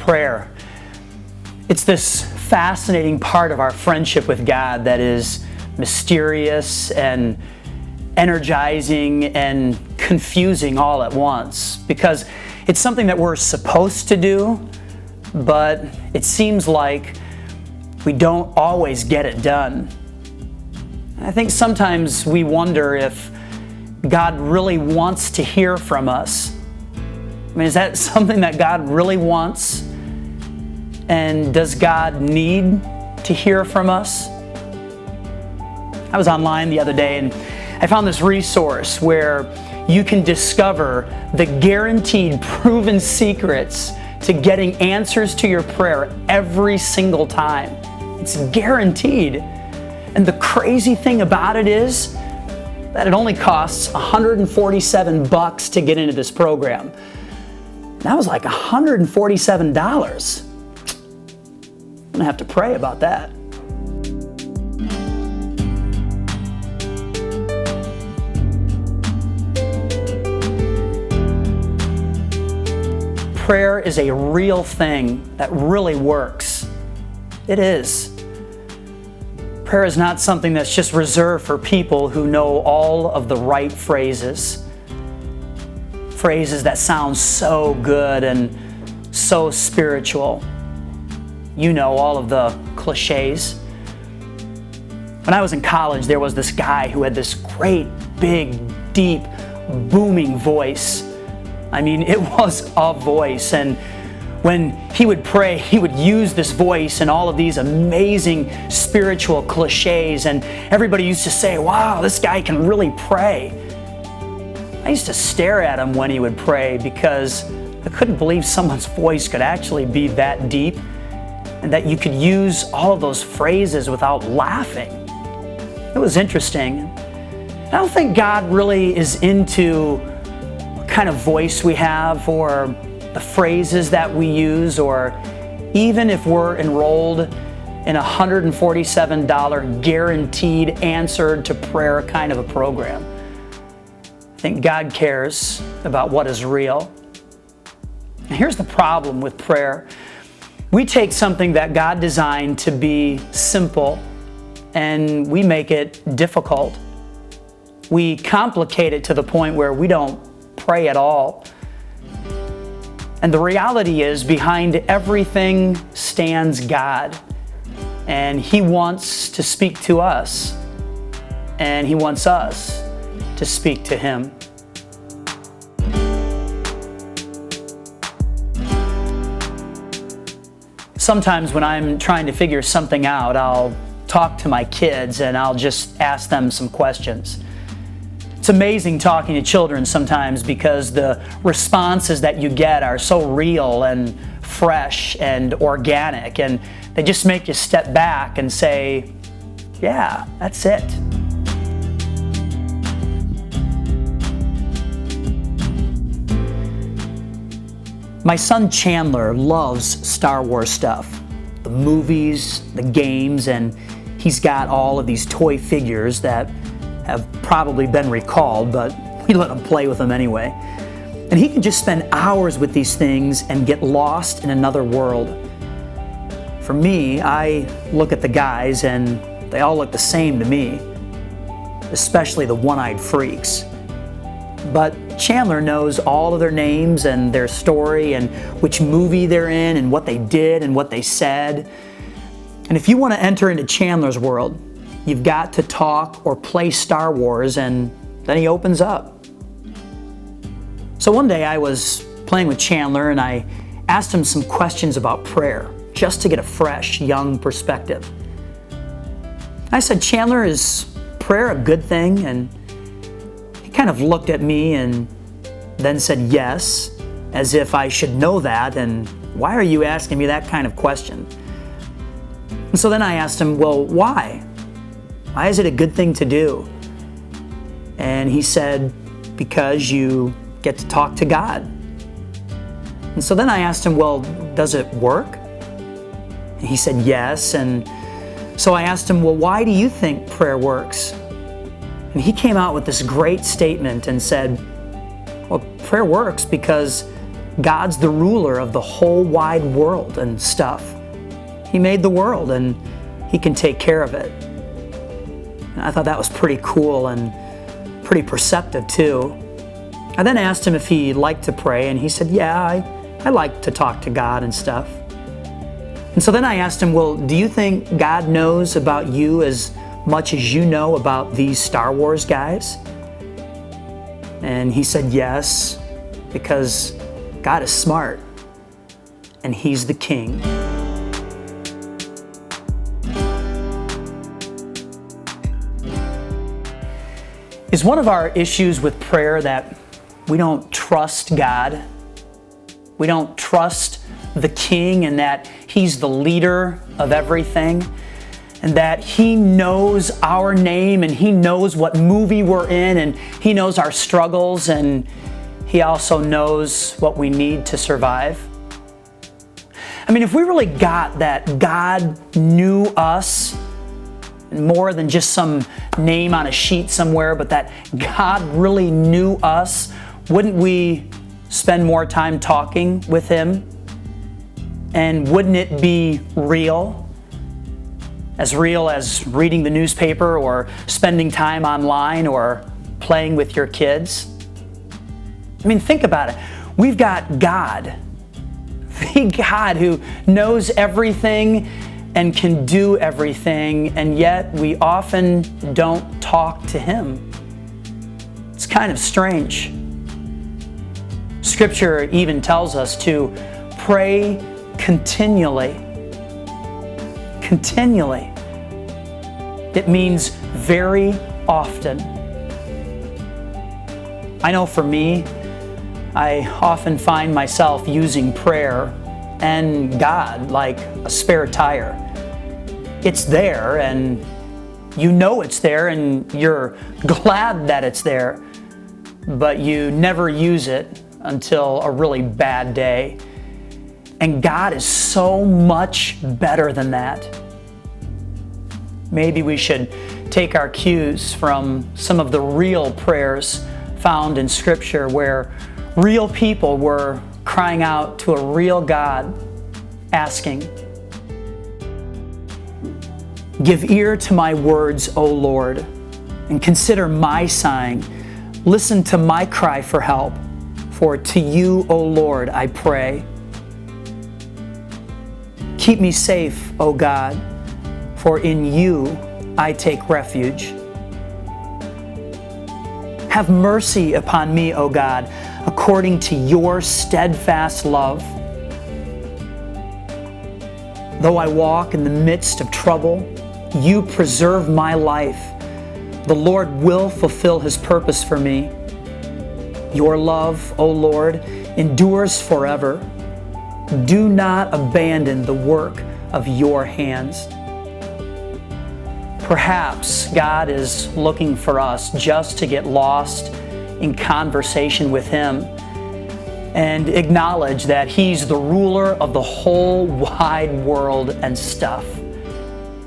prayer. It's this fascinating part of our friendship with God that is mysterious and energizing and confusing all at once, because it's something that we're supposed to do, but it seems like we don't always get it done. I think sometimes we wonder if God really wants to hear from us. I mean, is that something that God really wants? And does God need to hear from us? I was online the other day and I found this resource where you can discover the guaranteed, proven secrets to getting answers to your prayer every single time. It's guaranteed. And the crazy thing about it is that it only costs $147 to get into this program. That was like $147. I'm gonna have to pray about that. Prayer is a real thing that really works. It is. Prayer is not something that's just reserved for people who know all of the right phrases. Phrases that sound so good and so spiritual. You know all of the cliches. When I was in college, there was this guy who had this great, big, deep, booming voice. I mean, it was a voice, and when he would pray, he would use this voice and all of these amazing spiritual cliches, and everybody used to say, wow, this guy can really pray. I used to stare at him when he would pray because I couldn't believe someone's voice could actually be that deep and that you could use all of those phrases without laughing. It was interesting. I don't think God really is into what kind of voice we have or the phrases that we use, or even if we're enrolled in a $147 guaranteed answer to prayer kind of a program. I think God cares about what is real. Here's the problem with prayer. We take something that God designed to be simple and we make it difficult. We complicate it to the point where we don't pray at all. And the reality is, behind everything stands God. And He wants to speak to us. And He wants us to speak to Him. Sometimes when I'm trying to figure something out, I'll talk to my kids and I'll just ask them some questions. It's amazing talking to children sometimes because the responses that you get are so real and fresh and organic, and they just make you step back and say, yeah, that's it. My son Chandler loves Star Wars stuff, the movies, the games, and he's got all of these toy figures that have probably been recalled, but we let him play with them anyway. And he can just spend hours with these things and get lost in another world. For me, I look at the guys and they all look the same to me, especially the one-eyed freaks. But Chandler knows all of their names and their story and which movie they're in and what they did and what they said. And if you want to enter into Chandler's world, you've got to talk or play Star Wars, and then he opens up. So one day I was playing with Chandler and I asked him some questions about prayer, just to get a fresh, young perspective. I said, Chandler, is prayer a good thing? And he kind of looked at me and then said yes, as if I should know that, and why are you asking me that kind of question? And so then I asked him, well, why? Why is it a good thing to do? And he said, because you get to talk to God. And so then I asked him, well, does it work? And he said yes. And so I asked him, well, why do you think prayer works? And he came out with this great statement and said, well, prayer works because God's the ruler of the whole wide world and stuff. He made the world and He can take care of it. And I thought that was pretty cool and pretty perceptive too. I then asked him if he liked to pray, and he said, yeah, I like to talk to God and stuff. And so then I asked him, well, do you think God knows about you as much as you know about these Star Wars guys? And he said yes, because God is smart, and He's the King. Is one of our issues with prayer that we don't trust God? We don't trust the King and that He's the leader of everything, and that He knows our name and He knows what movie we're in and He knows our struggles and He also knows what we need to survive. I mean, if we really got that God knew us more than just some name on a sheet somewhere, but that God really knew us, wouldn't we spend more time talking with Him? And wouldn't it be real? As real as reading the newspaper or spending time online or playing with your kids? I mean, think about it. We've got God. The God who knows everything and can do everything, and yet we often don't talk to Him. It's kind of strange. Scripture even tells us to pray continually. Continually. It means very often. I know for me, I often find myself using prayer and God like a spare tire. It's there, and you know it's there, and you're glad that it's there, but you never use it until a really bad day. And God is so much better than that. Maybe we should take our cues from some of the real prayers found in Scripture where real people were crying out to a real God, asking, "Give ear to my words, O Lord, and consider my sighing. Listen to my cry for help, for to you, O Lord, I pray. Keep me safe, O God, for in you I take refuge. Have mercy upon me, O God, according to your steadfast love. Though I walk in the midst of trouble, you preserve my life. The Lord will fulfill His purpose for me. Your love, O Lord, endures forever. Do not abandon the work of your hands." Perhaps God is looking for us just to get lost in conversation with Him and acknowledge that He's the ruler of the whole wide world and stuff.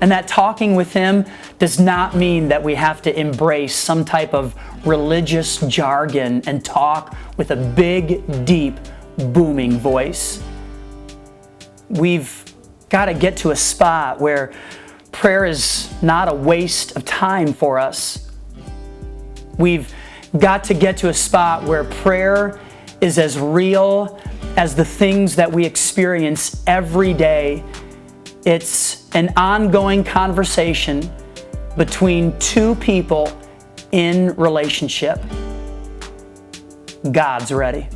And that talking with Him does not mean that we have to embrace some type of religious jargon and talk with a big, deep, booming voice. We've got to get to a spot where prayer is not a waste of time for us. We've got to get to a spot where prayer is as real as the things that we experience every day. It's an ongoing conversation between two people in relationship. God's ready.